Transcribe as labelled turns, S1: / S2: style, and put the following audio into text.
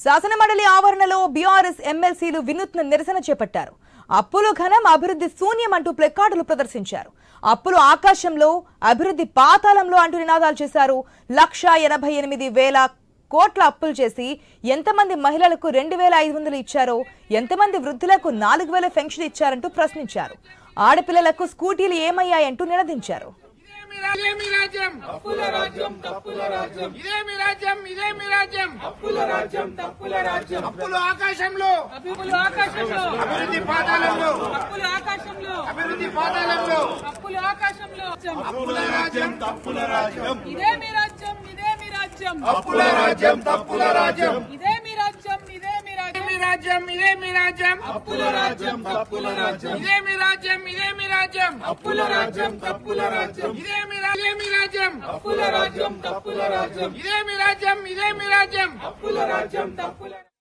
S1: శాసనమండలి ఆవరణలో బీఆర్ఎస్ ఎమ్మెల్సీలు వినూత్న నిరసన చేపట్టారు. అప్పులు ఘనం, అభివృద్ధి శూన్యం అంటూ ప్లకార్డులు ప్రదర్శించారు. అప్పులు ఆకాశంలో, అభివృద్ధి పాతాళంలో అంటూ నినాదాలు చేశారు. 1,88,000 కోట్ల అప్పులు చేసి ఎంతమంది మహిళలకు 2,500 ఇచ్చారో, ఎంతమంది వృద్ధులకు 4,000 పెన్షన్ ఇచ్చారంటూ ప్రశ్నించారు. ఆడపిల్లలకు స్కూటీలు ఏమయ్యాయంటూ నినదించారు.
S2: అప్పులు ఆకాశంలో, అభివృద్ధి పాతాళంలో, అభివృద్ధి పాతాళంలో,
S3: అప్పులు ఆకాశంలో.
S2: అప్పుల రాజ్యం, తప్పుల రాజ్యం,
S3: ఇదే మీ రాజ్యం, ఇదే మీ రాజ్యం.
S2: అప్పుల రాజ్యం, తప్పుల రాజ్యం,
S3: ఇదే మీ రాజ్యం, ఇదే మీ రాజ్యం.
S2: మీ రాజ్యం, ఇదే మీ రాజ్యం.
S3: అప్పుల రాజ్యం, తప్పుల రాజ్యం.
S2: ఇదే మీ రాజ్యం, ఇదే మీ రాజ్యం.
S3: అప్పుల రాజ్యం, తప్పుల రాజ్యం.
S2: ఇదే మీ రాజ్యం,
S3: అప్పుల రాజ్యం, తప్పుల రాజ్యం.
S2: ఇదే మీ రాజ్యం, ఇదే మీ రాజ్యం.
S3: అప్పుల రాజ్యం, తప్పుల